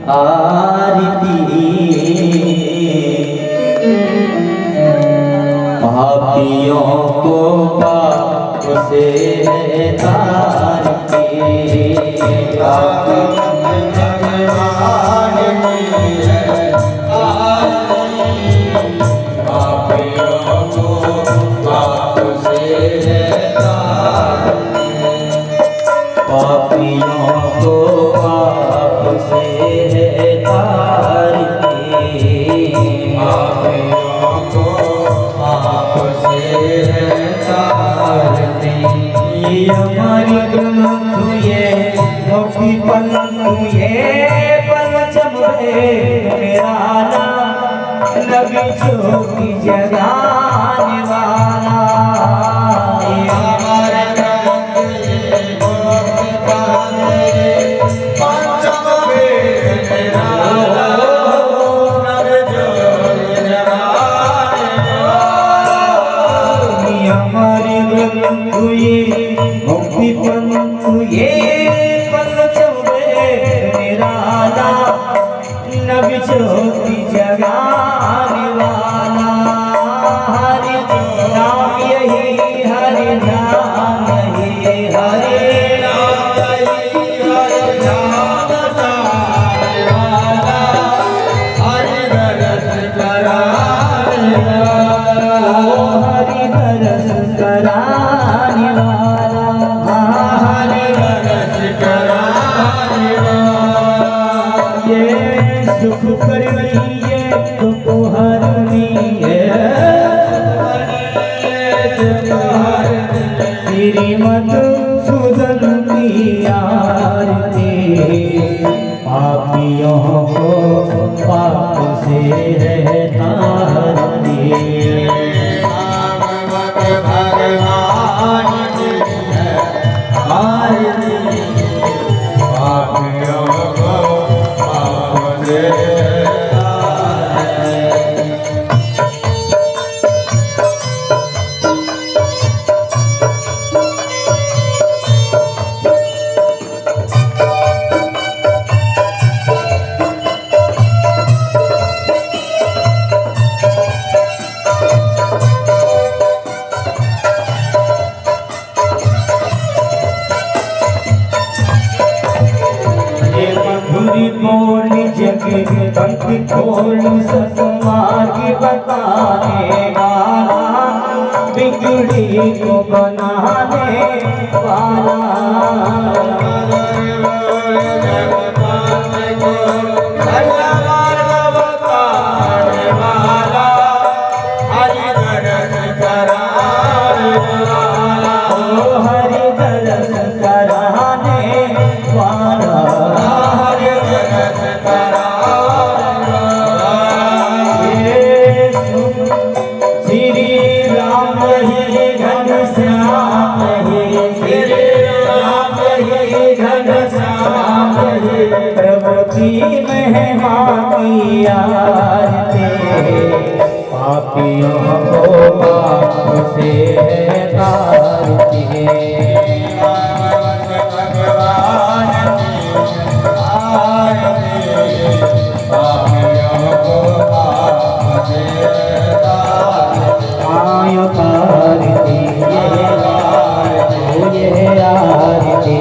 आरती पापियों को पाप से तारती पापियों को पाप से तारती पापियों को पाप से तारती हमारी ग्रंथ ये मुक्ति पंथ ये पंचम मेरा नबी की जगाने वाला मुक्ति पंथ ये पंचम निराला नबी ज्योति जगाने वाला हरि नाम यही हरि नाम यही हरि नाम यही हरि नाम गाने वाला हरि दरस कराने वाला हरि दरस कराने वाला हरि दरस कराने वाला ये सुख करनी दुख हरनी श्रीमद सुदन की आरती पापियों को पाप से तारती भगवान की आरती पापियों को पाप से बोली जग पंथ खोल सतमार्ग बताने वाला बिगड़ी को बनाने वाला हरि दरस कराने वाला हरि दरस कराने वाला पापियों को पाप से तारती भगवान पापियों को पाप से तारती ये आरती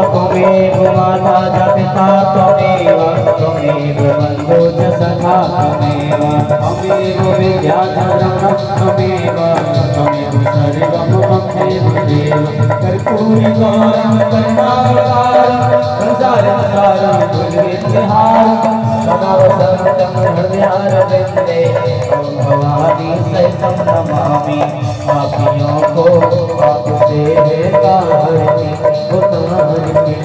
त्वमेव माता च पिता त्वमेव त्वमेव बन्धु च सखा त्वमेव त्वमेव विद्याधरं त्वमेव त्वमेव सर्वं मम देव कर्पूरि गौरं करुणावतारं संसारं सारं भुजगेन्द्रहारं सदा वसन्तं हृदयारविन्दे ॐ भवानी सहितं नमामि पापियों को पाप से तारती उतारती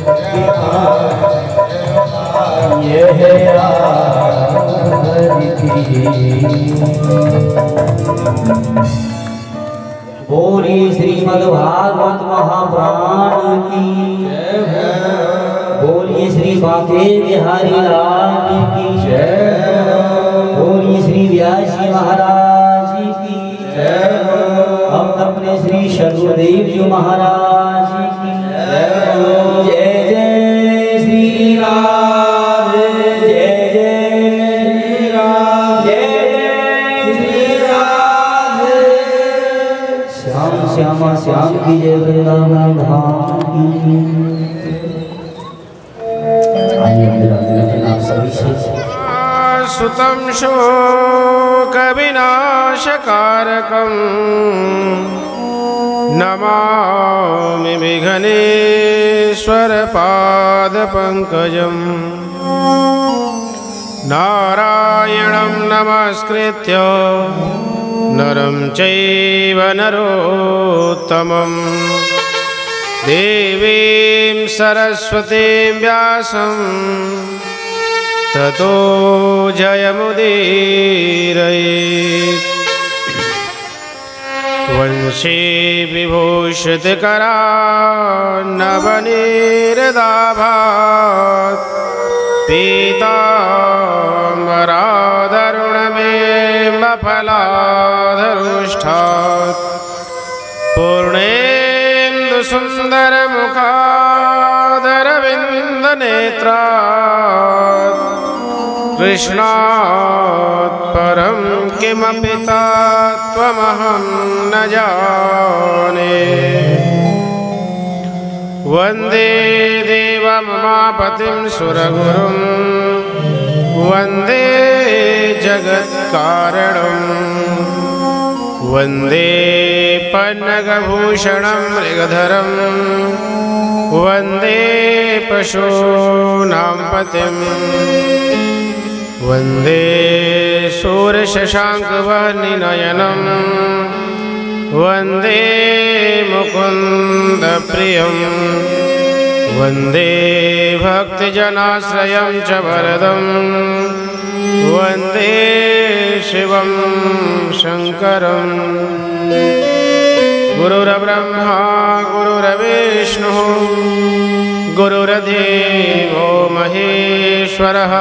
ये है आरती बोली श्रीमद्भागवत महापुराण की बोलिए श्री बांके बिहारी लाल की बोलिए श्री व्यास जी महाराज की हम अपने श्री शत्रुदेव जी महाराज की जय जय श्री राम। श्याम की जय, वृंदावन धाम की। आइए मेरा आप सभी से सुतं शोक विनाशकारकं नमामि विघ्नेश्वर पादपङ्कजं। नारायणं नमस्कृत्य नरं चैव नरोत्तमं देवीं सरस्वतीं व्यासं ततो जयमुदीरयेत्। वंशी विभूषितकरान्नवनीरदाभात् पीताम्बरादरुणबिम्बफलाधरुष्ठात् पूर्णेन्दुसुन्दरमुखादरविन्दनेत्रात् कृष्णात् परं किमपि तत्त्वमहं न जाने। वन्दे देवमुमापतिं सुरगुरुं वन्दे जगत्कारणं वन्दे पन्नगभूषणं मृगधरं वन्दे पशूनां पतिं वन्दे सूर्यशशाङ्कवर्णनयनं वन्दे मुकुन्दप्रियं वन्दे भक्तजनाश्रयं च वरदं वन्दे शिवं शङ्करं। गुरुर्ब्रह्मा गुरुर्विष्णुः गुरुर्देवो महेश्वरः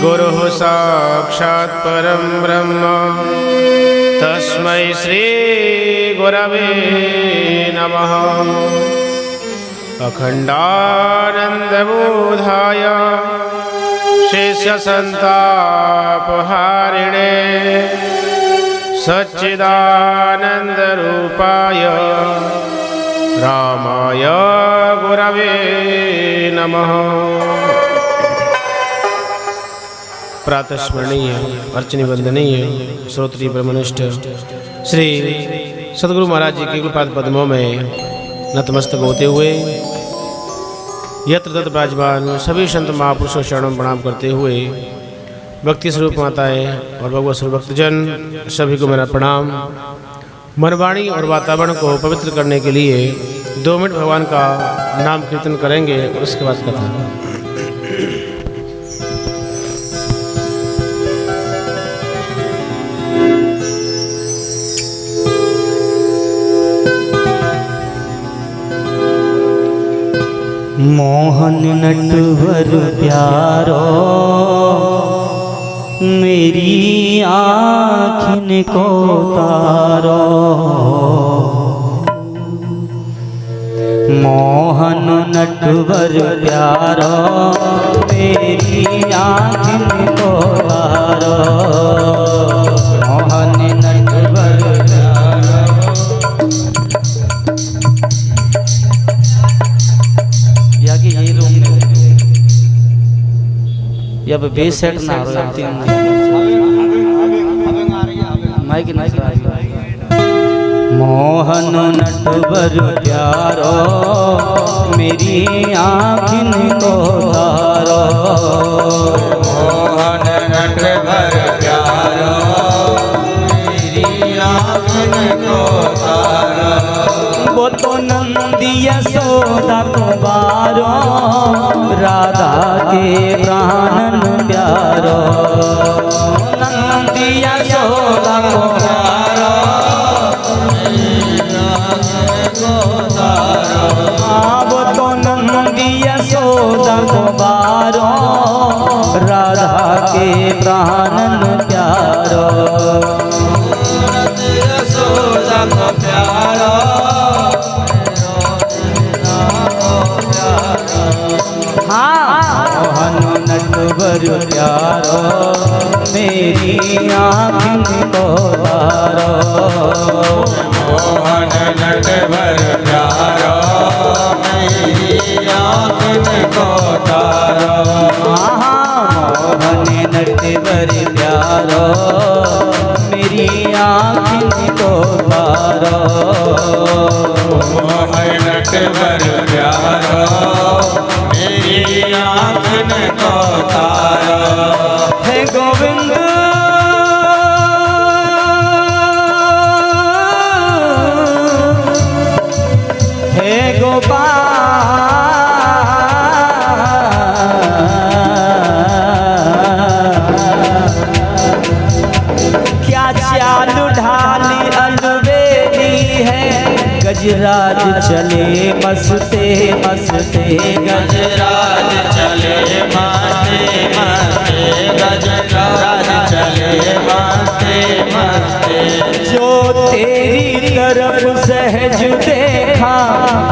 गुरुः साक्षात् परं ब्रह्म तस्मै श्री गुरवे नमः। अखण्डानन्दबोधाय शेषसन्तापहारिणे सच्चिदानन्दरूपाय रामाय गुरवे नमः। प्रातस्मरणीय अर्चनी वंदनीय श्रोत्रिय ब्रह्मनिष्ठ श्री सदगुरु महाराज जी के कृपाद पद्मों में नतमस्तक होते हुए यत्र तत्र विराजमान सभी संत महापुरुषों शरणों प्रणाम करते हुए भक्ति स्वरूप माताएं और भगवत स्वरूप भक्तजन सभी को मेरा प्रणाम। मनवाणी और वातावरण को पवित्र करने के लिए 2 मिनट भगवान का नाम कीर्तन करेंगे और उसके बाद कथा। मोहन नटवर प्यारो मेरी आँखिन को तारो। मोहन नटवर प्यारो मेरी आँखिन को तारो। मोहन नटवर अब बेस सेट ना हो रहा है माइक ना मोहन नटवर प्यारो मेरी आँखिन को तारो। मोहन नटवर प्यारो मेरी आँखिन को तारो। वो तो नंदी यशोदा को बारो राधा के प्राणन प्यारो। नंदी यशोदा को बारो वो तो नंदी यशोदा को बारो राधा के प्राणन प्यारो। यशोदा को प्यारो मोहन नटवर प्यारो मेरी आँख को तारो। मोहन नटवर प्यारो मेरी आँख को तारो। मोहन नटवर प्यारो मेरी आँख को तारो। मोहन नटवर प्यारो मेरी आँख को तारो। हे गोविंद हे गोपाल क्या चालू ढाली अलबेली है। गजराज चले मस्ते मस्ते गजराज चले मस्ते मस्ते गजराज चले मस्ते मस्ते। जो तेरी तरफ सहज देखा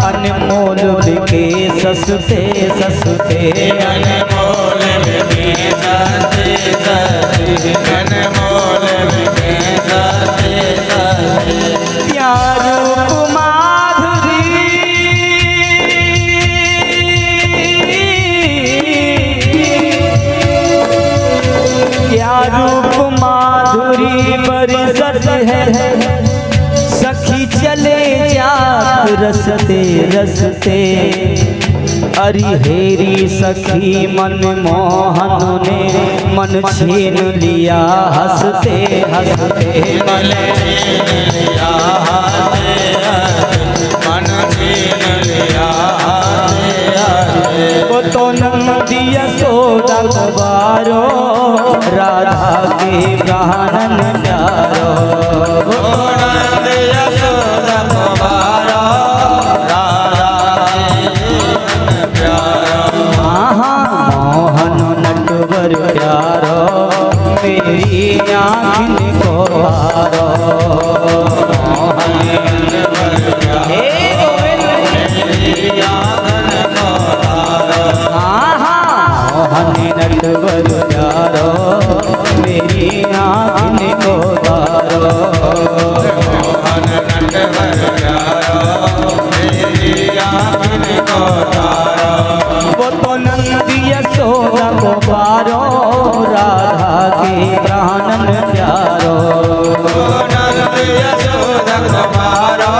अनमोल बिके सस्ते सस्ते। अनमोल बिके सस्ते सस्ते अनमोल बिके सस्ते सस्ते। प्यार रूप माधुरी बरसत है। सखी चले जा रसते रसते। अरिहेरी सखी मन मोहन ने मन छीन लिया हंसते हंसते। मन छीन लिया हंसते हंसते मन छीन लिया हंसते हंसते। वो तो नंदी यशोदा कुवारो राधा के प्राणन प्यारो। नंदी यशोदा कुवारो राधा के प्यारो। मोहन नटवर प्यारो मेरी आँख को तारो। मोहन नटवर प्यारो मेरी आँख को तारो। मोहन नटवर प्यारो मेरी आँख को तारो। मोहन नटवर प्यारो मेरी आँख को तारो। वो तो नंदी यशोदा को पारो राधा के प्राणन प्यारो। नंदी यशोदा कुवारो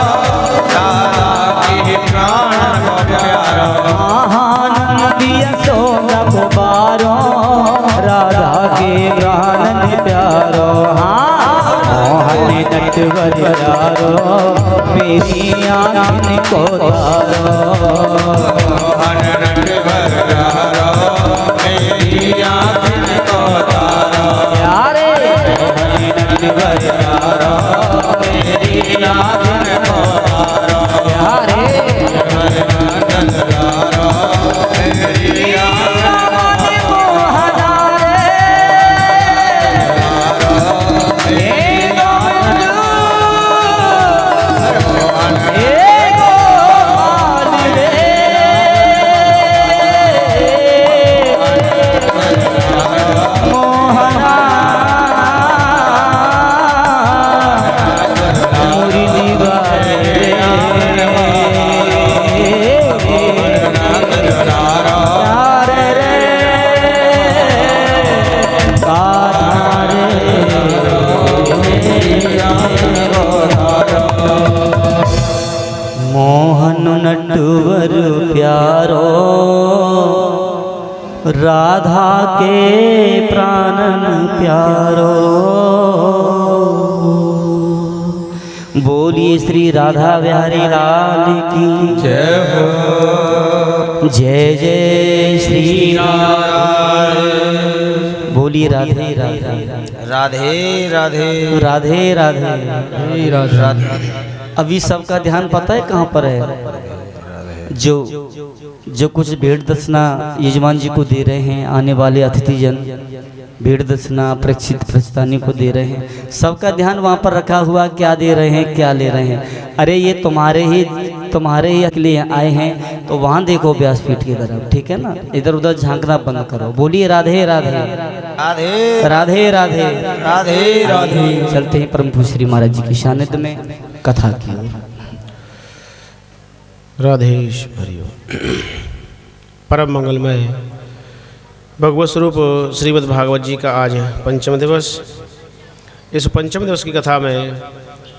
राधा के प्राण प्यारो। नंदी यशोदा को पारो राधा के प्राणन प्यारो। मोहन नटवर प्यारो मेरी आँख को तारो। मोहन नटवर प्यारो मेरी आँख को तारो। प्यारे मोहन नटवर प्यारो मेरी आँख को तारो। प्यारे नंदन प्यारो मेरी आँख नटवर प्यारो राधा के प्राणन प्यारो। बोलिए श्री राधा बिहारी लाल की जय हो। जय जय श्री राम। बोलिए राधे राधे राधे राधे राधे राधे राधे। अभी सबका ध्यान पता है कहाँ पर है? जो कुछ भेंट दक्षिणा यजमान जी को दे रहे हैं, आने वाले अतिथिजन भेंट दक्षिणा प्रेक्षित प्रस्थानी को दे रहे हैं, सबका ध्यान वहाँ पर रखा हुआ, क्या दे रहे हैं क्या ले रहे हैं। अरे ये तुम्हारे ही तुम्हारे ही के लिए आए हैं, तो वहाँ देखो व्यासपीठ की तरफ, ठीक है ना, इधर उधर झांकना बंद करो। बोलिए राधे राधे राधे राधे राधे राधे राधे। चलते हैं परम पूज्य श्री महाराज जी की सानिध्य में कथा की ओर। राधेश हरिओम। परम मंगलमय भगवत स्वरूप श्रीमद् भागवत जी का आज पंचम दिवस। इस पंचम दिवस की कथा में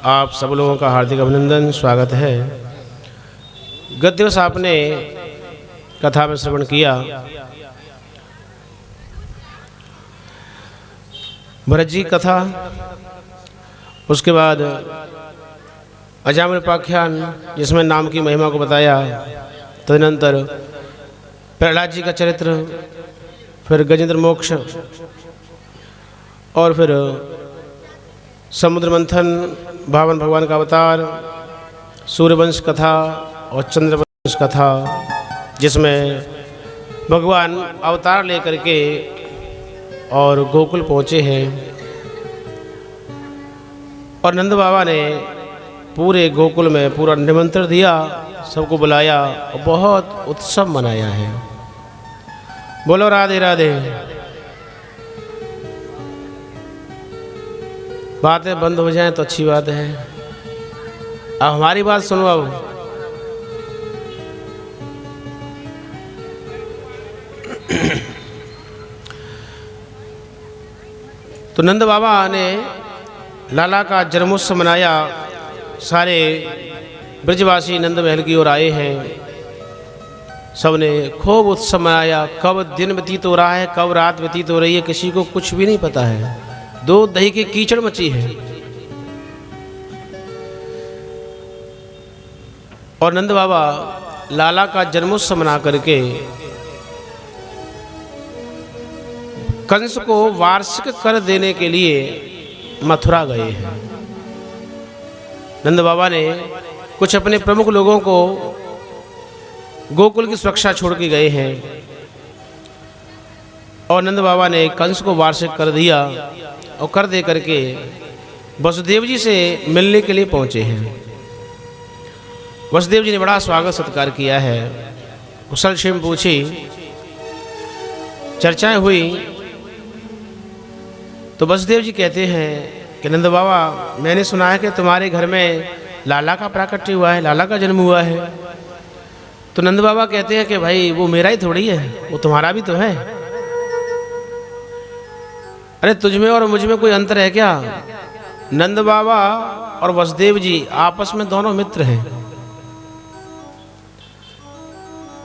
आप सब लोगों का हार्दिक अभिनंदन, स्वागत है। गत दिवस आपने कथा में श्रवण किया भरत जी कथा, उसके बाद अजामिल उपाख्यान जिसमें नाम की महिमा को बताया, तदनंतर प्रहलाद जी का चरित्र, फिर गजेंद्र मोक्ष, और फिर समुद्र मंथन, भावन भगवान का अवतार, सूर्यवंश कथा और चंद्रवंश कथा, जिसमें भगवान अवतार लेकर के और गोकुल पहुँचे हैं और नंद बाबा ने पूरे गोकुल में पूरा निमंत्रण दिया, सबको बुलाया और बहुत उत्सव मनाया है। बोलो राधे राधे। बातें बंद हो जाएं तो अच्छी बात है। अब हमारी बात सुनो। अब तो नंद बाबा ने लाला का जन्मोत्सव मनाया। सारे ब्रजवासी नंद महल की ओर आए हैं, सबने खूब उत्सव मनाया। कब दिन व्यतीत हो रहा है, कब रात व्यतीत हो रही है, किसी को कुछ भी नहीं पता है। दूध दही की कीचड़ मची है। और नंद बाबा लाला का जन्मोत्सव मना करके कंस को वार्षिक कर देने के लिए मथुरा गए हैं। नंद बाबा ने कुछ अपने प्रमुख लोगों को गोकुल की सुरक्षा छोड़ के गए हैं और नंद बाबा ने कंस को वार्षिक कर दिया और कर दे करके वसुदेव जी से मिलने के लिए पहुंचे हैं। वसुदेव जी ने बड़ा स्वागत सत्कार किया है, कुशल क्षेम पूछी, चर्चाएं हुई। तो वसुदेव जी कहते हैं कि नंद बाबा, मैंने सुना है कि तुम्हारे घर में लाला का प्राकट्य हुआ है, लाला का जन्म हुआ है। तो नंद बाबा कहते हैं कि भाई वो मेरा ही थोड़ी है, वो तुम्हारा भी तो है। अरे तुझमें और मुझमें कोई अंतर है क्या? नंद बाबा और वसुदेव जी आपस में दोनों मित्र हैं,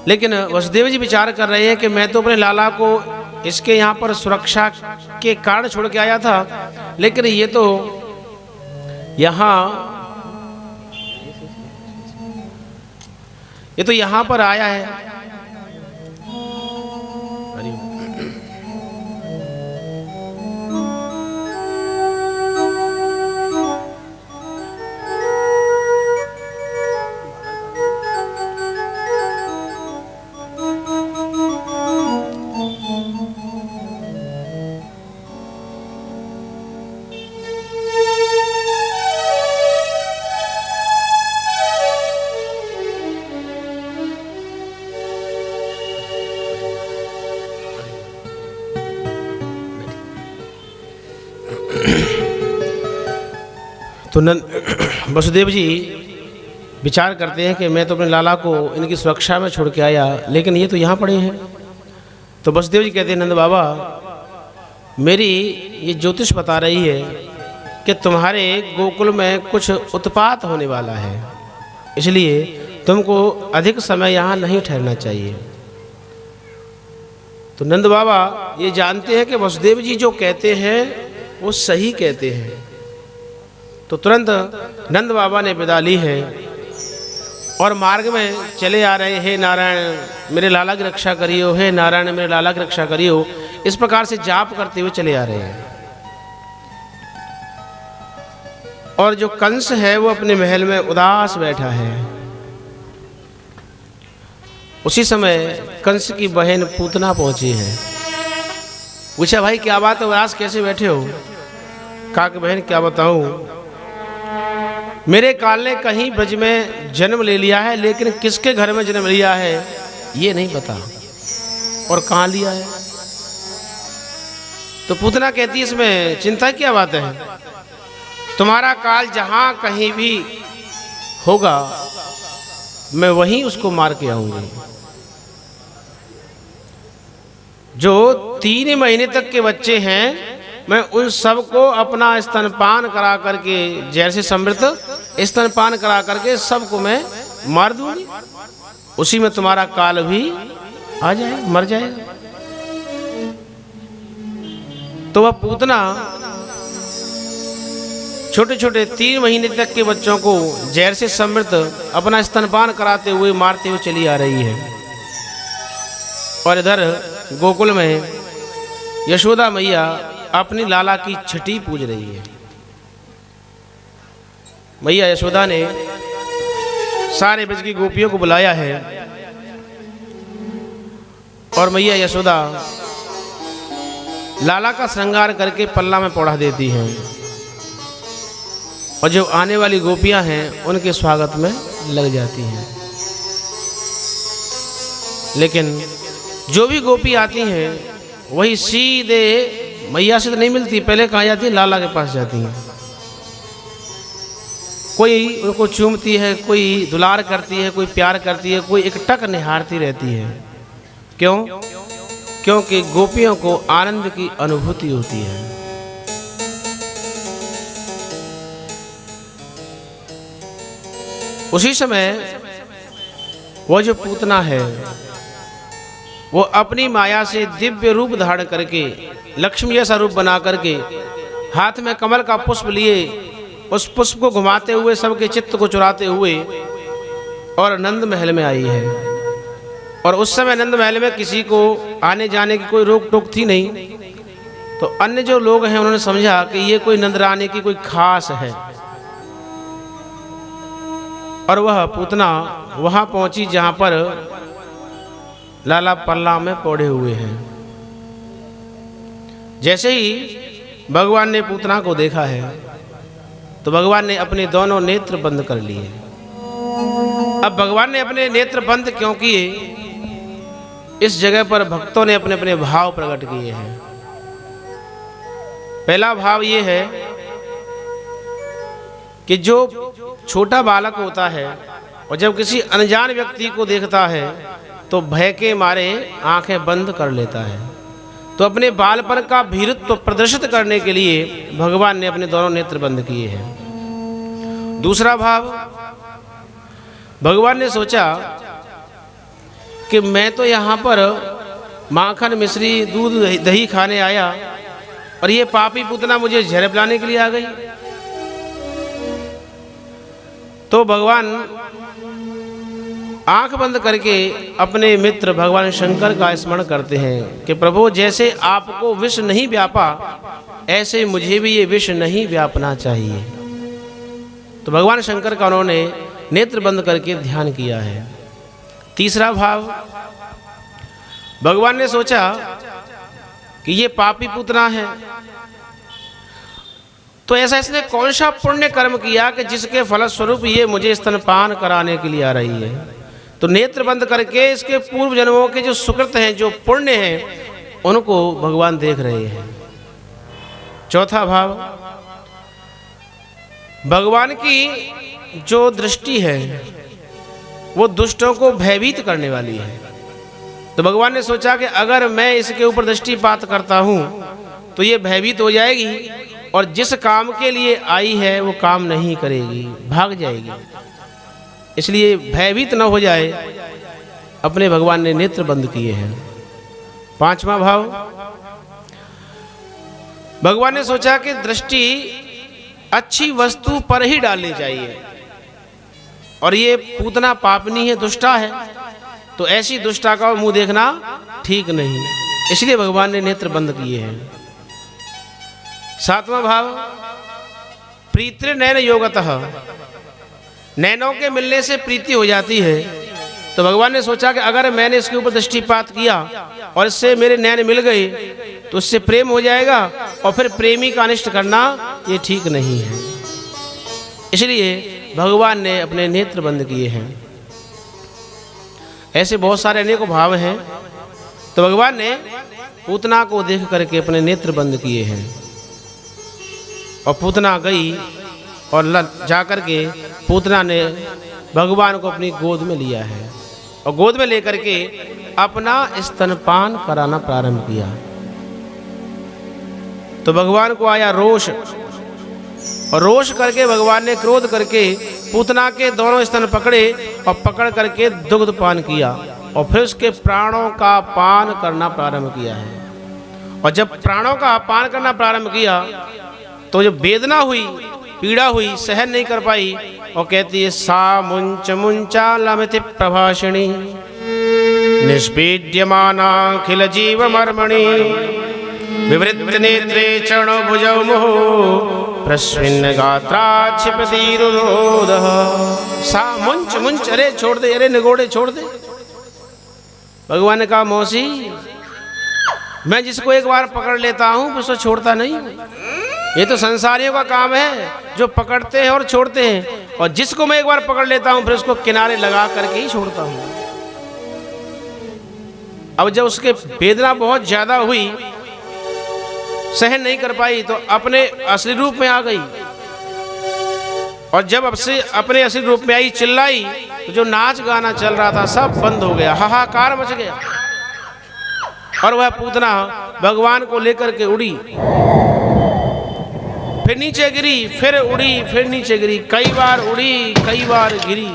लेकिन वसुदेव जी विचार कर रहे हैं कि मैं तो अपने लाला को इसके यहाँ पर सुरक्षा के कारण छोड़ के आया था, लेकिन ये तो यहाँ पर आया है। तो वसुदेव जी विचार करते हैं कि मैं तो अपने लाला को इनकी सुरक्षा में छोड़ के आया, लेकिन ये तो यहाँ पड़े हैं। तो वसुदेव जी कहते हैं, नंद बाबा, मेरी ये ज्योतिष बता रही है कि तुम्हारे गोकुल में कुछ उत्पात होने वाला है, इसलिए तुमको अधिक समय यहाँ नहीं ठहरना चाहिए। तो नंद बाबा ये जानते हैं कि वसुदेव जी जो कहते हैं वो सही कहते हैं। तो तुरंत नंद बाबा ने विदा ली है और मार्ग में चले आ रहे, हे नारायण मेरे लाला की रक्षा करियो, हे नारायण मेरे लाला की रक्षा करियो, इस प्रकार से जाप करते हुए चले आ रहे हैं। और जो कंस है वो अपने महल में उदास बैठा है। उसी समय कंस की बहन पूतना पहुंची है। पूछा, भाई क्या बात है, उदास कैसे बैठे हो? कहा कि बहन क्या बताऊं, मेरे काल ने कहीं ब्रज में जन्म ले लिया है, लेकिन किसके घर में जन्म लिया है ये नहीं पता, और कहाँ लिया है। तो पूतना कहती है इसमें चिंता क्या बात है, तुम्हारा काल जहां कहीं भी होगा मैं वहीं उसको मार के आऊंगी। जो 3 महीने तक के बच्चे हैं मैं उन सबको अपना स्तनपान करा करके, जैसे समृद्ध स्तनपान करा करके सबको मैं मार दूंगी, उसी में तुम्हारा काल भी आ जाए, मर जाएगा। तो वह पूतना छोटे छोटे 3 महीने तक के बच्चों को जहर से समृद्ध अपना स्तनपान कराते हुए मारते हुए चली आ रही है। और इधर गोकुल में यशोदा मैया अपनी लाला की छठी पूज रही है। मैया यशोदा ने सारे ब्रज की गोपियों को बुलाया है और मैया यशोदा लाला का श्रृंगार करके पल्ला में पौड़ा देती हैं और जो आने वाली गोपियां हैं उनके स्वागत में लग जाती हैं। लेकिन जो भी गोपी आती हैं वही सीधे मैया से तो नहीं मिलती, पहले कहाँ जाती है, लाला के पास जाती हैं। कोई उनको चूमती है, कोई दुलार करती है, कोई प्यार करती है, कोई एकटक निहारती रहती है। क्यों? क्योंकि गोपियों को आनंद की अनुभूति होती है। उसी समय वो जो पूतना है वो अपनी माया से दिव्य रूप धारण करके, लक्ष्मी जैसा रूप बना करके, हाथ में कमल का पुष्प लिए उस पुष्प को घुमाते हुए सबके चित्त को चुराते हुए और नंद महल में आई है। और उस समय नंद महल में किसी को आने जाने की कोई रोक टोक थी नहीं। तो अन्य जो लोग हैं उन्होंने समझा कि ये कोई नंद रानी की कोई खास है, और वह पूतना वहां पहुंची जहां पर लाला पल्ला में पौड़े हुए हैं। जैसे ही भगवान ने पूतना को देखा है तो भगवान ने अपने दोनों नेत्र बंद कर लिए। अब भगवान ने अपने नेत्र बंद क्यों किए, इस जगह पर भक्तों ने अपने अपने भाव प्रकट किए हैं। पहला भाव ये है कि जो छोटा बालक होता है और जब किसी अनजान व्यक्ति को देखता है तो भय के मारे आंखें बंद कर लेता है। तो अपने बालपन का भीरुत्व प्रदर्शित करने के लिए भगवान ने अपने दोनों नेत्र बंद किए हैं। दूसरा भाव, भगवान ने सोचा कि मैं तो यहाँ पर माखन मिश्री दूध दही खाने आया और ये पापी पूतना मुझे जहर पिलाने के लिए आ गई। तो भगवान आंख बंद करके अपने मित्र भगवान शंकर का स्मरण करते हैं कि प्रभु जैसे आपको विष नहीं व्यापा ऐसे मुझे भी ये विष नहीं व्यापना चाहिए। तो भगवान शंकर का उन्होंने नेत्र बंद करके ध्यान किया है। तीसरा भाव, भगवान ने सोचा कि ये पापी पूतना है, तो ऐसा इसने कौन सा पुण्य कर्म किया कि जिसके फलस्वरूप ये मुझे स्तनपान कराने के लिए आ रही है। तो नेत्र बंद करके इसके पूर्व जन्मों के जो सुकृत हैं, जो पुण्य हैं, उनको भगवान देख रहे हैं। चौथा भाव, भगवान की जो दृष्टि है वो दुष्टों को भयभीत करने वाली है। तो भगवान ने सोचा कि अगर मैं इसके ऊपर दृष्टिपात करता हूं तो ये भयभीत हो जाएगी और जिस काम के लिए आई है वो काम नहीं करेगी, भाग जाएगी। इसलिए भयभीत न हो जाए, अपने भगवान ने नेत्र बंद किए हैं। पांचवा भाव, भगवान ने सोचा कि दृष्टि अच्छी वस्तु पर ही डालनी चाहिए और ये पूतना पापनी है, दुष्टा है, तो ऐसी दुष्टा का मुंह देखना ठीक नहीं, इसलिए भगवान ने नेत्र बंद किए हैं। सातवां भाव, प्रीति नयन योगतः, नैनों के मिलने से प्रीति हो जाती है। तो भगवान ने सोचा कि अगर मैंने इसके ऊपर दृष्टिपात किया और इससे मेरे नैन मिल गए तो इससे प्रेम हो जाएगा और फिर प्रेमी का अनिष्ट करना ये ठीक नहीं है। इसलिए भगवान ने अपने नेत्र बंद किए हैं। ऐसे बहुत सारे अनेकों भाव हैं। तो भगवान ने पूतना को देख करके अपने नेत्र बंद किए हैं और पूतना गई और जा करके पूतना ने भगवान को अपनी गोद में लिया है और गोद में लेकर के अपना स्तनपान कराना प्रारंभ किया। तो भगवान को आया रोष और रोष करके भगवान ने क्रोध करके पूतना के दोनों स्तन पकड़े और पकड़ करके दुग्ध पान किया और फिर उसके प्राणों का पान करना प्रारंभ किया है। और जब प्राणों का पान करना प्रारंभ किया तो जो वेदना हुई, पीड़ा हुई, सहन नहीं कर पाई और कहती है सा मुंच मुंचा लमिति प्रभाषिणी निष्पीड्यमाना खिल जीव मर्मणि विवृत नेत्रे चरणो भुजौ मुहु प्रस्विन्न गात्रा क्षिपति रुरोधः। सा मुंच मुंच, अरे छोड़ दे, अरे निगोड़े छोड़ दे। भगवान ने कहा मौसी, मैं जिसको एक बार पकड़ लेता हूं उसको छोड़ता नहीं। ये तो संसारियों का काम है जो पकड़ते हैं और छोड़ते हैं, और जिसको मैं एक बार पकड़ लेता हूं फिर उसको किनारे लगा करके ही छोड़ता हूं। अब जब उसके वेदना बहुत ज्यादा हुई, सहन नहीं कर पाई, तो अपने असली रूप में आ गई। और जब अपने असली रूप में आई, चिल्लाई, तो जो नाच गाना चल रहा था सब बंद हो गया, हाहाकार मच गया। और वह पूतना भगवान को लेकर के उड़ी, फिर नीचे गिरी, फिर उड़ी, फिर नीचे गिरी, कई बार उड़ी, कई बार गिरी।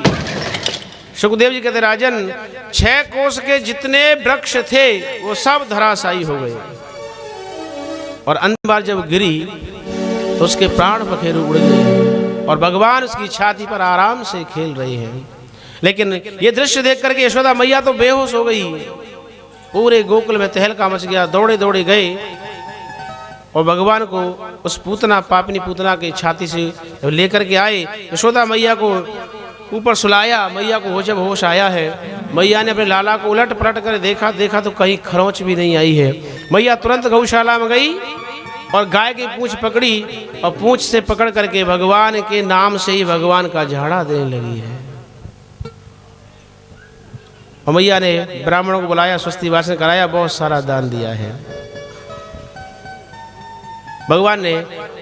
सुखदेव जी कहते राजन, 6 कोस के जितने वृक्ष थे वो सब धराशायी हो गए। और अंतिम बार जब गिरी तो उसके प्राण पखेरु उड़ गए और भगवान उसकी छाती पर आराम से खेल रहे हैं। लेकिन ये दृश्य देख करके यशोदा मैया तो बेहोश हो गई। पूरे गोकुल में तहलका मच गया, दौड़े दौड़े गए और भगवान को उस पूतना, पापनी पूतना की छाती से लेकर के आए। यशोदा मैया को ऊपर सुलाया, मैया को जब होश आया है, मैया ने अपने लाला को उलट पलट कर देखा तो कहीं खरोंच भी नहीं आई है। मैया तुरंत गौशाला में गई और गाय की पूंछ पकड़ी और पूंछ से पकड़ करके भगवान के नाम से ही भगवान का झाड़ा देने लगी है। और मैया ने ब्राह्मणों को बुलाया, स्वस्ति वाचन कराया, बहुत सारा दान दिया है। भगवान ने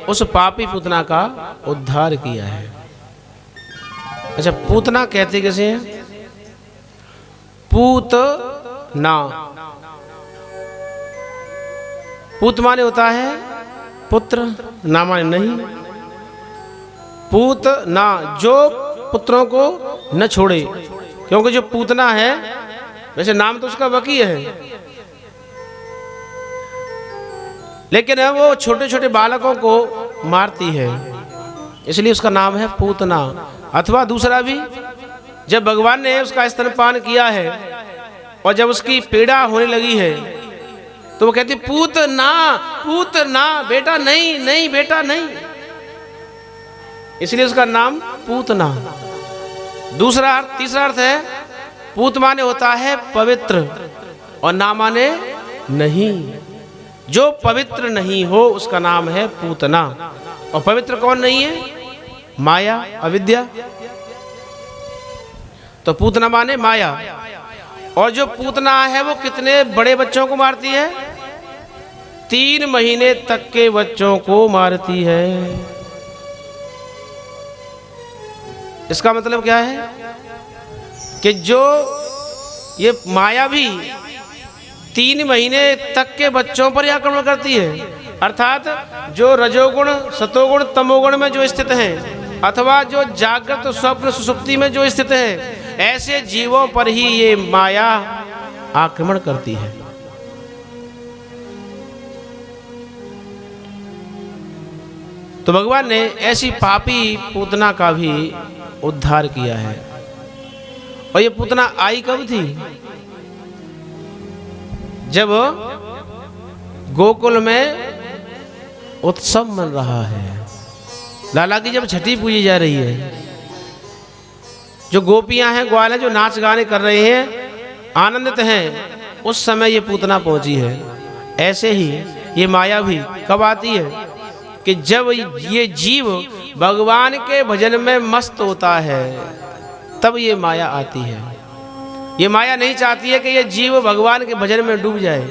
उस पापी पूतना का उद्धार किया है। अच्छा, पूतना कहते कैसे हैं? पूत ना, पूत माने होता है पुत्र, ना माने नहीं। पूत ना, जो पुत्रों को न छोड़े, क्योंकि जो पूतना है, वैसे नाम तो उसका वकी है, लेकिन वो छोटे छोटे बालकों को मारती है, इसलिए उसका नाम है पूतना। अथवा दूसरा भी, जब भगवान ने उसका स्तनपान किया है और जब उसकी पीड़ा होने लगी है तो वो कहती पूत ना, बेटा नहीं, नहीं बेटा नहीं, इसलिए उसका नाम पूतना। तीसरा अर्थ है, पूत माने होता है पवित्र और ना माने नहीं। जो पवित्र नहीं हो उसका नाम है पूतना। और पवित्र कौन नहीं है? माया, अविद्या। तो पूतना माने माया। और जो पूतना है वो कितने बड़े बच्चों को मारती है? 3 महीने तक के बच्चों को मारती है। इसका मतलब क्या है कि जो ये माया भी 3 महीने तक के बच्चों पर आक्रमण करती है, अर्थात जो रजोगुण, सतोगुण, तमोगुण में जो स्थित हैं, अथवा जो जागृत स्वप्न सुसुप्ति में जो स्थित है, ऐसे जीवों पर ही ये माया आक्रमण करती है। तो भगवान ने ऐसी पापी पूतना का भी उद्धार किया है। और ये पूतना आई कब थी? जब गोकुल में उत्सव मन रहा है, लाला की जब छठी पूजी जा रही है, जो गोपियां हैं, ग्वाल हैं, जो नाच गाने कर रहे हैं, आनंदित हैं, उस समय ये पूतना पहुंची है। ऐसे ही ये माया भी कब आती है कि जब ये जीव भगवान के भजन में मस्त होता है तब ये माया आती है। ये माया नहीं चाहती है कि ये जीव भगवान के भजन में डूब जाए।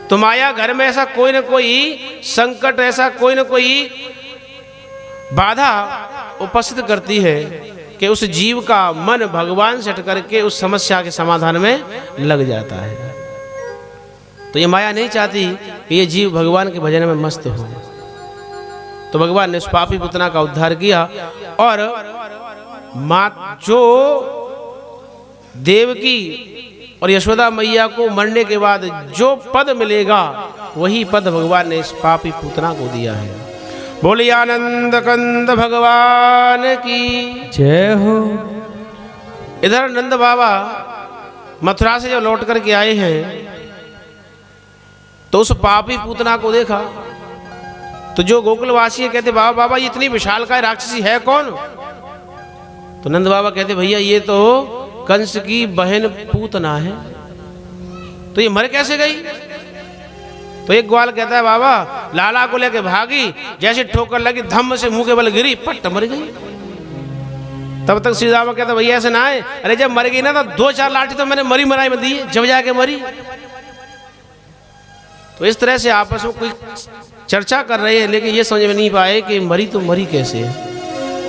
तो माया घर में ऐसा कोई न कोई संकट, ऐसा कोई न कोई बाधा उपस्थित करती है कि उस जीव का मन भगवान से हट करके उस समस्या के समाधान में लग जाता है। तो ये माया नहीं चाहती कि ये जीव भगवान के भजन में मस्त हो। तो भगवान ने उस पापी पुतना का उद्धार किया और जो देवकी और यशोदा मैया को मरने के बाद जो पद मिलेगा वही पद भगवान ने इस पापी पुतना को दिया है। बोलिए आनंद कंद भगवान की जय हो। इधर नंद बाबा मथुरा से जब लौट करके आए हैं तो उस पापी पूतना को देखा। तो जो गोकुलवासी है कहते बाबा बाबा ये इतनी विशालकाय राक्षसी है कौन? तो नंद बाबा कहते भैया ये तो कंस की बहन पूतना है। तो ये मर कैसे गई? तो एक ग्वाल कहता है बाबा लाला को लेके भागी, जैसे ठोकर लगी धम्म से मुंह के बल गिरी, पट मर गई। तब तक श्री राम कहता भैया ऐसे ना है, अरे जब मर गई ना तो 2-4 लाठी तो मैंने मरी मराई में दी, जब जाके मरी। तो इस तरह से आपस में कोई चर्चा कर रहे हैं लेकिन ये समझ में नहीं पाए कि मरी तो मरी कैसे है।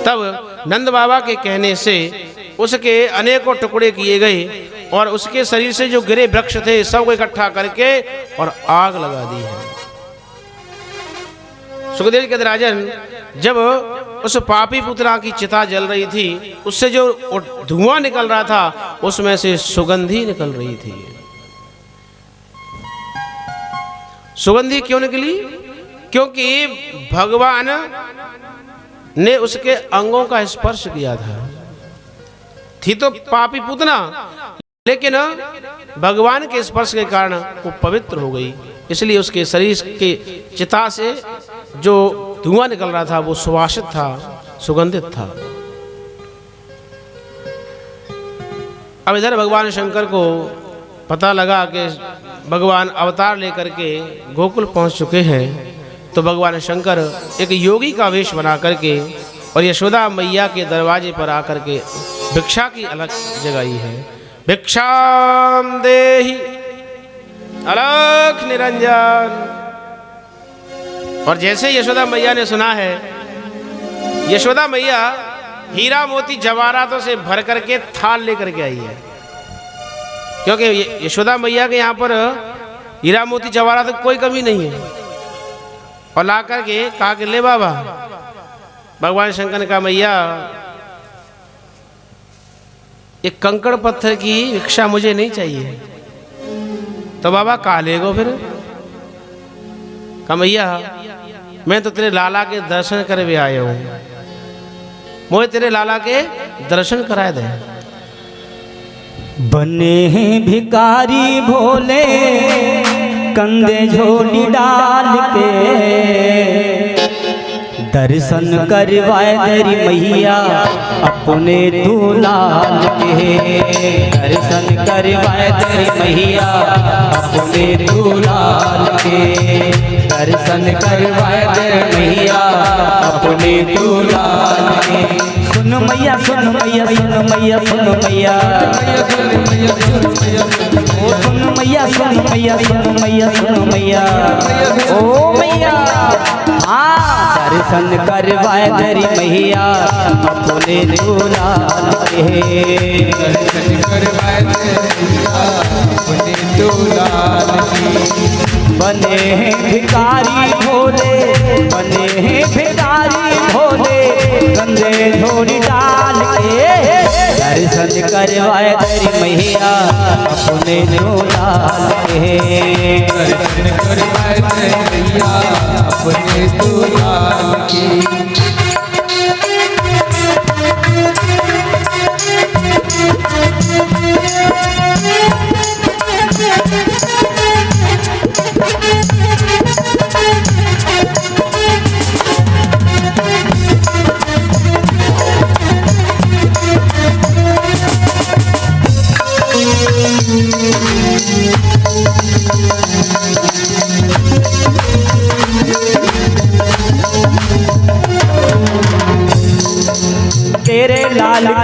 तब नंद बाबा के कहने से उसके अनेकों टुकड़े किए गए और उसके शरीर से जो गिरे वृक्ष थे सबको इकट्ठा करके और आग लगा दी है। सुखदेव जी कहते राजन जब उस पापी पुत्रा की चिता जल रही थी उससे जो धुआं निकल रहा था उसमें से सुगंधी निकल रही थी। सुगंधी क्यों निकली? क्योंकि भगवान ने उसके अंगों का स्पर्श किया था। थी तो पापी पुतना लेकिन भगवान के स्पर्श के कारण वो पवित्र हो गई, इसलिए उसके शरीर के चिता से जो धुआं निकल रहा था वो सुवासित था, सुगंधित था। अब इधर भगवान शंकर को पता लगा कि भगवान अवतार लेकर के गोकुल पहुंच चुके हैं। तो भगवान शंकर एक योगी का वेश बना करके और यशोदा मैया के दरवाजे पर आकर के भिक्षा की अलग जगाई है। भिक्षाम देहि अलख निरंजन। और जैसे यशोदा मैया ने सुना है, यशोदा मैया हीरा मोती जवाहरातों से भर करके थाल लेकर के आई है। क्योंकि यशोदा मैया के यहाँ पर हीरा मोती जवाहरात की कोई कमी नहीं है। और ला करके कहा कि ले बाबा। भगवान शंकर ने कहा मैया एक कंकड़ पत्थर की भिक्षा मुझे नहीं चाहिए। तो बाबा कहा लेगो फिर? कहा मैया मैं तो तेरे लाला के दर्शन कर भी आया हूँ, मुझे तेरे लाला के दर्शन कराए दे। बने हैं भिखारी भोले कंधे झोली डाल के, दर्शन करवाए तेरी मैया अपने दुलाल के। दर्शन करवाए तेरी मैया अपने दुलाल के। दर्शन करवाए तेरी मैया अपने दुलाल के। सुन मैया सुन मैया सुन मैया सुन मैया ओ सुन मैया सुन मैया सुन मैया सुन मैया ओ मैया। हाँ दर्शन करवाए तेरी मैया अपने दुलाल के। दर्शन करवाए तेरी मैया अपने दुलाल की। बने हैं भिखारी भोले, बने हैं भिखारी भोले कंधे झोली डाल के। दर्शन करवाए तेरी मैया अपने दुलाल के। दर्शन करवाए तेरी मैया अपने दुलाल की।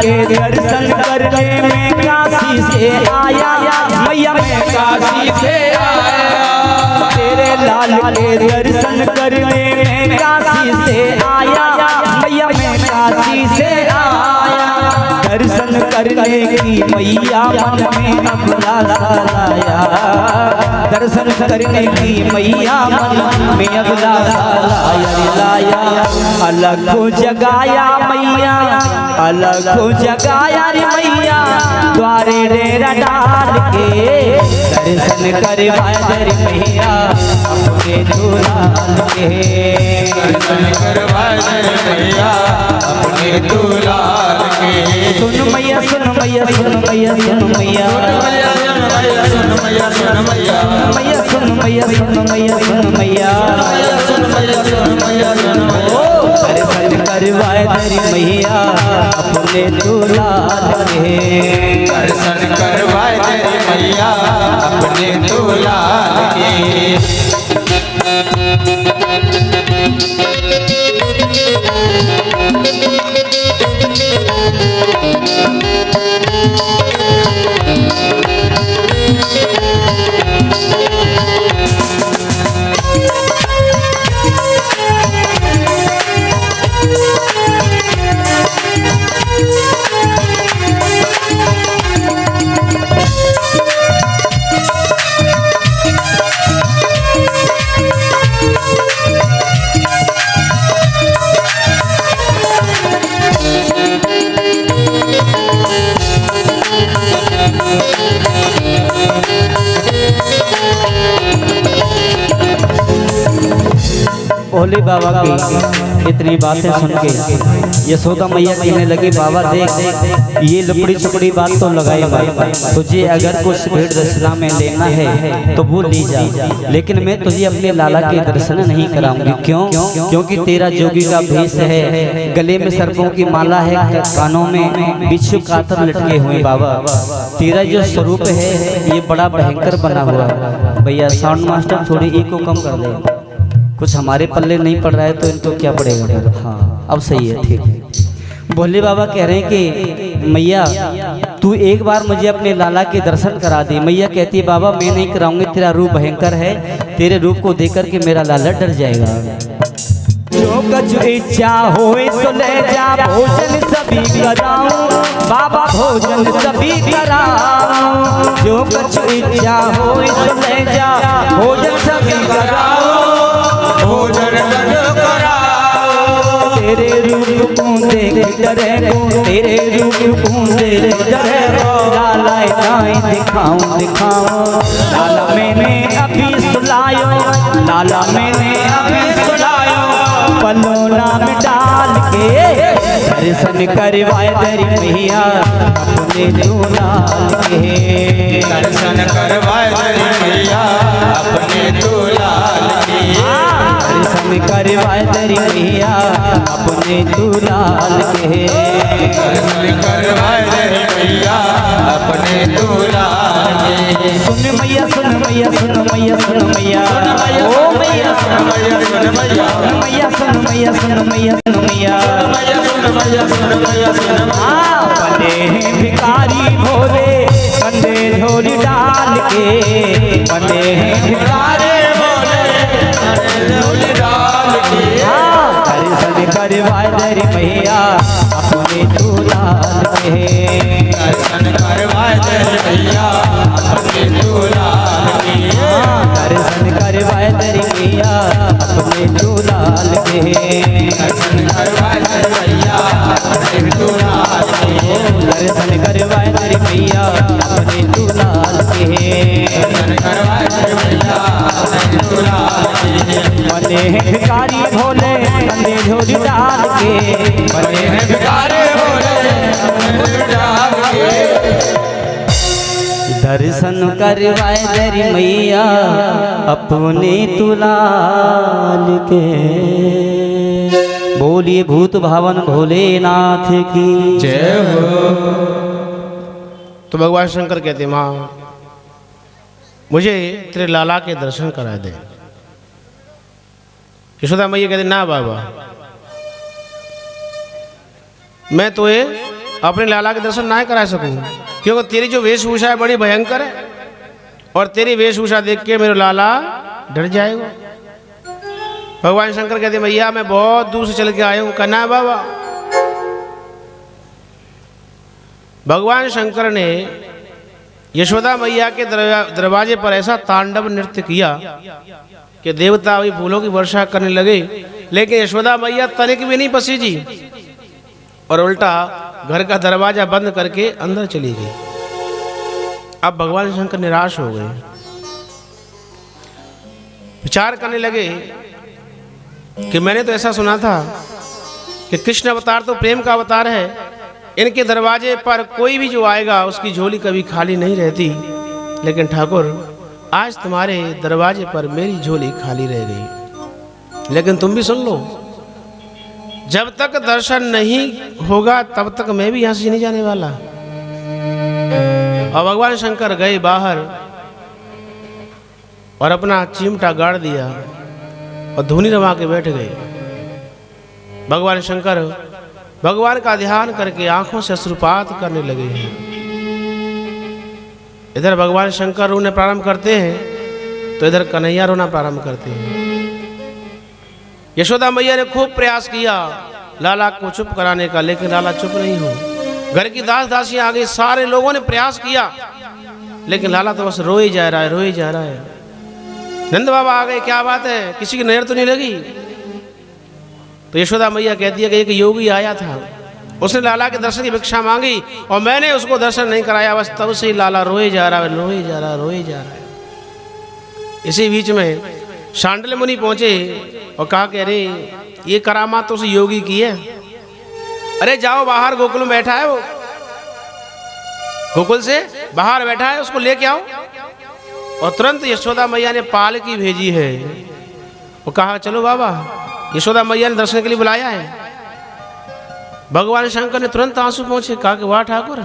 के दर्शन करने में काशी से आया मैया मैं काशी से आया तेरे लाल के दर्शन करने में काशी से आया मैया मैं काशी से आया दर्शन करने की मैया मन में अभिलाषा लाया दर्शन करने की मैया मन में अभिलाषा लाया अलग को जगाया मैया अलग को जगाया रे मैया द्वारे डेरा डाल के दर्शन करवाए रे मैया अपने दुलाल के दर्शन करवाए मैया अपने दुलाल के सुन मैया सुन मैया सुन मैया सुन मैया सुन मैया सुन मैया मैया सुन मैया सुन मैया सुन मैया सुन मैया सुन मैया सुन मैया दर्शन करवाए तेरी मैया अपने दुलाल के दर्शन करवाए तेरी मैया अपने दुलाल के भोले बाबा की इतनी बातें सुन के यशोदा मैया कहने लगी बाबा देख ये लपड़ी चपड़ी बात तो लगाई भाई तुझे अगर कुछ भेंट दक्षिणा में लेना है तो वो ली जा लेकिन मैं तुझे अपने लाला के दर्शन नहीं कराऊंगी क्यों क्योंकि तेरा जोगी का भेष है गले में सर्पों की माला है कानों में बिच्छू कातर लटके हुए बाबा तेरा जो स्वरूप है ये बड़ा भयंकर बना हुआ है भैया साउंड मास्टर थोड़ी इको कम कर दे कुछ हमारे पल्ले नहीं पड़ रहा है तो इनको क्या पड़ेगा हाँ अब सही है ठीक है भोले बाबा कह रहे हैं कि मैया तू एक बार मुझे अपने लाला के दर्शन करा दे मैया कहती है बाबा मैं नहीं कराऊंगी तेरा रूप भयंकर है तेरे रूप को देख करके मेरा लाला डर जाएगा जो कुछ इच्छा होए तो ले जा भोजन सभी कराऊं बाबा भोजन सभी कराऊं जो कुछ इच्छा होए तो ले जा भोजन सभी कराऊं भोजन कराओ तेरे रूप को देख डरे तेरे रूप को देख डरे लाला दाएं दिखाऊं दिखाऊं लाला मैंने अभी सुलायो लाला मैंने अभी सुलायो पल्लो नाम डाल के दर्शन करवाए तेरी मैया अपने दुलाल के दर्शन करवाए तेरी मैया अपने दुलाल के दर्शन करवाए तेरी मैया अपने दुलाल के दर्शन करवाए तेरी मैया अपने दुलाल के सुन मैया सुन मैया सुन मैया सुन मैया ओ मैया सुन मैया सुन मैया मैया सुन मैया सुन मैया सुन मैया सुन मैया सुन मैया सुन हाँ बने हैं भिखारी भोले कंधे झोली डाल के बने हैं भिखारी झोली डाल के हाँ दर्शन करवाए तेरी मैया अपने दुलाल के दर्शन करवाए तेरी मैया अपने दुलाल के दर्शन करवाए तेरी मैया अपने दुलाल के दर्शन करवाए तेरी मैया अपने दुलाल के दर्शन करवाए तेरी मैया अपने दुलाल के दर्शन करवाए तेरी मैया अपने दुलाल के बने हैं भिखारी भोले कंधे झोली डाल के बने हैं भिखारी भोले कंधे डाल के दर्शन करवाए तेरी मैया अपने दुलाल के बोलिए भूत भावन भोलेनाथ की जय हो। तो भगवान शंकर कहते माँ मुझे तेरे लाला के दर्शन करा दे यशोदा मैया कहते ना बाबा मैं तो अपने लाला के दर्शन ना करा सकूं, क्योंकि तेरी जो वेशभूषा है बड़ी भयंकर है और तेरी वेशभूषा देख के मेरा लाला डर जाएगा। भगवान शंकर कहते मैया मैं बहुत दूर से चल के आया हूं। कहना है बाबा। भगवान शंकर ने यशोदा मैया के दरवाजे पर ऐसा तांडव नृत्य किया कि देवता भी फूलों की वर्षा करने लगे, लेकिन यशोदा मैया तनिक भी नहीं पसीजी और उल्टा घर का दरवाजा बंद करके अंदर चली गई। अब भगवान शंकर निराश हो गए, विचार करने लगे कि मैंने तो ऐसा सुना था कि कृष्ण अवतार तो प्रेम का अवतार है, इनके दरवाजे पर कोई भी जो आएगा उसकी झोली कभी खाली नहीं रहती, लेकिन ठाकुर आज तुम्हारे दरवाजे पर मेरी झोली खाली रह गई। लेकिन तुम भी सुन लो, जब तक दर्शन नहीं होगा तब तक मैं भी यहां से नहीं जाने वाला। और भगवान शंकर गए बाहर और अपना चिमटा गाड़ दिया और धुनी रमा के बैठ गए। भगवान शंकर भगवान का ध्यान करके आंखों से अश्रुपात करने लगे हैं। इधर भगवान शंकर रोने प्रारंभ करते हैं तो इधर कन्हैया रोना प्रारंभ करते हैं। यशोदा मैया ने खूब प्रयास किया लाला को चुप कराने का, लेकिन लाला चुप नहीं हो। घर की दास दासियां आ गई, सारे लोगों ने प्रयास किया, लेकिन लाला तो बस रोए जा रहा है, रोए जा रहा है। नंद बाबा आ गए, क्या बात है, किसी की नजर तो नहीं लगी? तो यशोदा मैया कहती है कि एक योगी आया था, उसने लाला के दर्शन की भिक्षा मांगी और मैंने उसको दर्शन नहीं कराया, बस तब से ही लाला रोए जा रहा है, रोए जा रहा है, रोए जा रहा है। इसी बीच में शांडिल्य मुनि पहुंचे और कहा कि अरे ये करामात तो उस योगी की है, अरे जाओ बाहर गोकुल में बैठा है, वो गोकुल से बाहर बैठा है, उसको लेके आओ। और तुरंत यशोदा मैया ने पालकी भेजी है, वो कहा चलो बाबा। यशोदा मैया ने दर्शन के लिए बुलाया है। भगवान शंकर ने तुरंत आंसू पहुंचे, कहा कि वाह ठाकुर,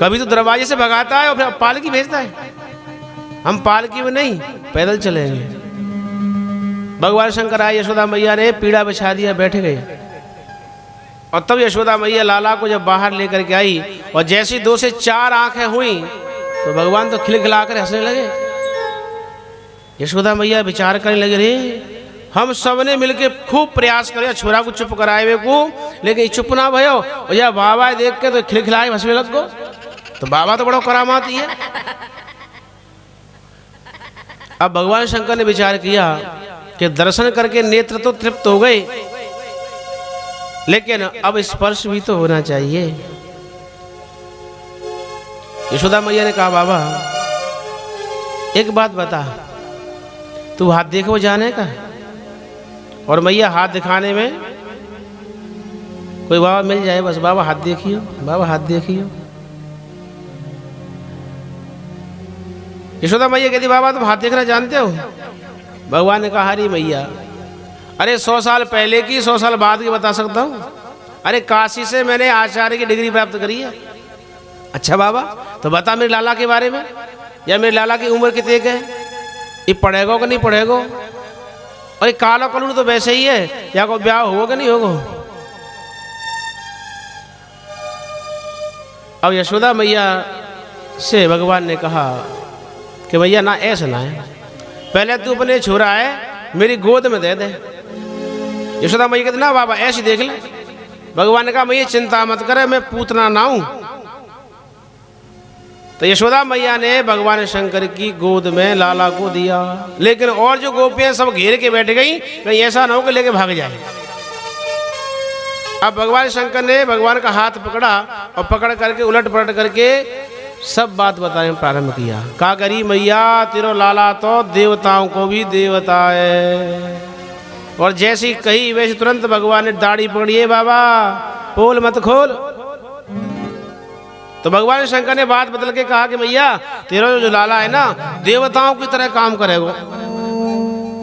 कभी तो दरवाजे से भगाता है और फिर पालकी भेजता है, हम पालकी में नहीं पैदल चलेंगे। भगवान शंकर आए, यशोदा मैया ने पीड़ा बिछा दिया, बैठ गए। और तब यशोदा मैया लाला को जब बाहर लेकर के आई और जैसी 2 से 4 आंखें हुई तो भगवान तो खिलखिला कर हंसने लगे। यशोदा मैया विचार करने लगे, रे हम सब ने मिलके खूब प्रयास करे छोरा को चुप कराए हुए को, लेकिन चुप ना भयो और या बाबा देख के तो खिलखिलाए हंसने लग गो। तो बाबा तो बड़ा करामात ही है। अब भगवान शंकर ने विचार किया कि दर्शन करके नेत्र तो तृप्त हो गए, लेकिन अब स्पर्श भी तो होना चाहिए। यशोदा मैया ने कहा बाबा एक बात बता, तू हाथ देखो जाने का। और मैया हाथ दिखाने में कोई बाबा मिल जाए, बस बाबा हाथ देखियो, बाबा हाथ देखियो। यशोदा मैया कहती बाबा तुम हाथ देखना जानते हो? भगवान ने कहा हरी मैया, अरे 100 साल पहले की 100 साल बाद की बता सकता हूँ। अरे काशी से मैंने आचार्य की डिग्री प्राप्त करी है। अच्छा बाबा तो बता मेरे लाला के बारे में, या मेरे लाला की उम्र कितने है, ये पढ़ेगा कि नहीं पढ़ेगा? अरे काला कलूर तो वैसे ही है, या कोई ब्याह होगा कि नहीं होगा? अब यशोदा मैया से भगवान ने कहा कि भैया ना ऐसा ना है, पहले तू अपने छोरा है मेरी गोद में दे दे। यशोदा मैया कहती ना बाबा ऐसे देख ले। भगवान ने कहा मैया चिंता मत करे, मैं पूतना ना हूं। तो यशोदा मैया ने भगवान शंकर की गोद में लाला को दिया, लेकिन और जो गोपियां सब घेर के बैठ गई, कहीं ऐसा ना हो कि लेके भाग जाए। अब भगवान शंकर ने भगवान का हाथ पकड़ा और पकड़ करके उलट पलट करके सब बात बताने प्रारंभ किया। कहा करी मैया तेरो लाला तो देवताओं को भी देवता है। और जैसी कही वैसे तुरंत भगवान ने दाढ़ी पकड़ी, है बाबा पोल मत खोल। तो भगवान शंकर ने बात बदल के कहा कि भैया तेरा जो लाला है ना देवताओं की तरह काम करेगा,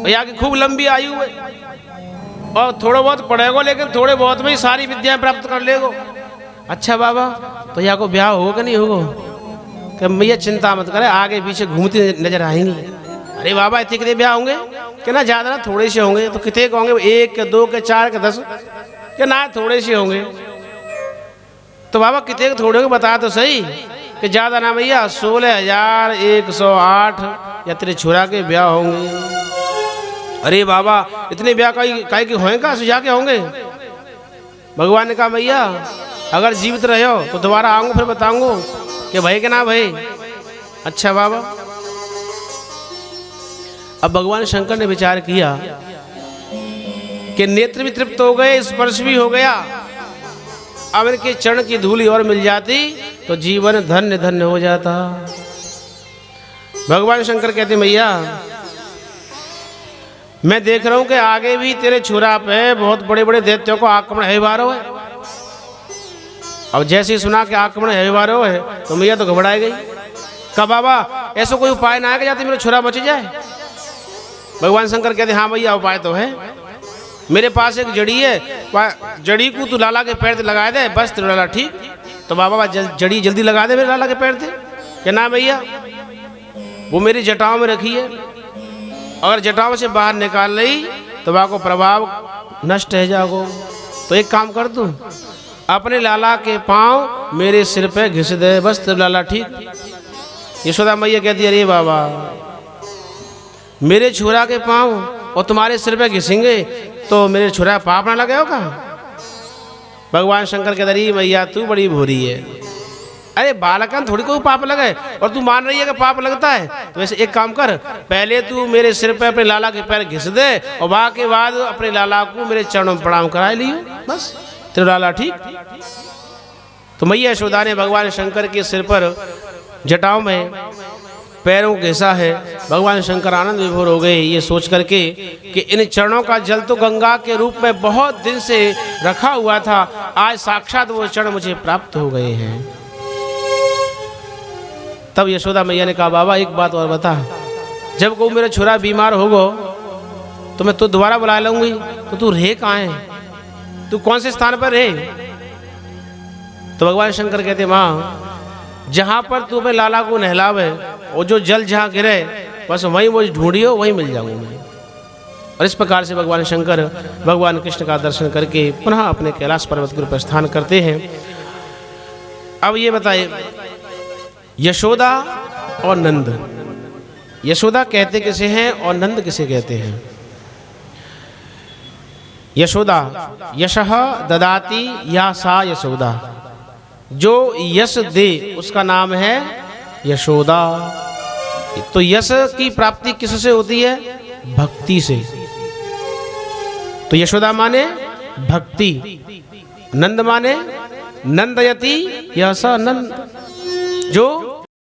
भैया की खूब लंबी आयु है और थोड़ा बहुत पढ़ेगा, लेकिन थोड़े बहुत में ही सारी विद्याएं प्राप्त कर लेगो। अच्छा बाबा तो यहाँ को ब्याह होगा कि नहीं होगा? कि भैया चिंता मत करे, आगे पीछे घूमती नजर आएंगी। अरे बाबा इतने कितने ब्याह होंगे? कि ना ज्यादा ना थोड़े से होंगे। तो कितने होंगे? 1 के 2 के 4 के 10 के ना थोड़े से होंगे। तो बाबा कितने थोड़े को बता तो सही कि ज़्यादा ना भैया 16,108 या तेरे छुरा के ब्याह होंगे। अरे बाबा इतने ब्याह काई के होंगे का सुझा के होंगे। भगवान ने कहा भैया अगर जीवित रहे हो तो दोबारा आऊँगा फिर बताऊँगा कि भाई के ना भाई। अच्छा बाबा। अब भगवान शंकर ने विचार किया कि नेत्र भी तृप्त हो गए, स्पर्श भी हो गया, अब इनके चरण की धूली और मिल जाती तो जीवन धन्य धन्य हो जाता। भगवान शंकर कहते भैया मैं देख रहा हूं कि आगे भी तेरे छुरा पे बहुत बड़े बड़े दैत्यों को आक्रमण है वारो है। अब जैसे ही सुना कि आक्रमण है वारो है तो मैया तो घबराई गई। कहा बाबा ऐसा कोई उपाय ना है कि जाते मेरा छुरा बच जाए। भगवान शंकर कहते हाँ भैया उपाय तो है, मेरे पास एक जड़ी है, जड़ी को तू लाला के पैर पे लगा दे बस तेरा लाला ठीक। तो बाबा जड़ी जल्दी लगा दे मेरे लाला के पैर पे। क्या ना भैया वो मेरी जटाओं में रखी है, अगर जटाओं से बाहर निकाल ली तो वहाँ को प्रभाव नष्ट है जाओ। तो एक काम कर तू अपने लाला के पाँव मेरे सिर पे घिस दे बस तेरा लाला ठीक। यशोदा मैया कहती अरे बाबा मेरे छुरा के पाँव और तुम्हारे सिर पे घिसेंगे तो मेरे छुरा पाप ना लगे होगा। भगवान शंकर कहते अरे मैया तू बड़ी भोरी है, अरे बालकन थोड़ी कोई पाप लगे और तू मान रही है कि पाप लगता है। तो वैसे एक काम कर पहले तू मेरे सिर पे अपने लाला के पैर घिस दे और वहाँ के बाद अपने लाला को मेरे चरणों में प्रणाम करा लियो बस तेरा लाला ठीक। तो मैया यशोदा ने भगवान शंकर के सिर पर जटाओं में पैरों घिसा है। भगवान शंकर आनंद विभोर हो गए ये सोच करके कि इन चरणों का जल तो गंगा के रूप में बहुत दिन से रखा हुआ था, आज साक्षात वो चरण मुझे प्राप्त हो गए हैं। तब यशोदा मैया ने कहा बाबा एक बात और बता, जब को मेरा छुरा बीमार होगो तो मैं तो दोबारा बुला लूंगी, तो तू रहे कहाँ है, तू कौन से स्थान पर रहे। तो भगवान शंकर कहते माँ जहाँ पर तू अपने लाला को नहलावे और जो जल जहाँ गिरे बस वहीं मुझे ढूंढियो वहीं मिल जाऊंगा मैं। और इस प्रकार से भगवान शंकर भगवान कृष्ण का दर्शन करके पुनः अपने कैलाश पर्वत के प्रस्थान करते हैं। अब ये बताइए यशोदा और नंद, यशोदा कहते किसे हैं और नंद किसे कहते हैं। यशोदा यशः ददाती या सा यशोदा, जो यश दे उसका नाम है यशोदा। तो यश की प्राप्ति किससे होती है, भक्ति से। तो यशोदा माने भक्ति, नंद माने नंदयति यश नंद, जो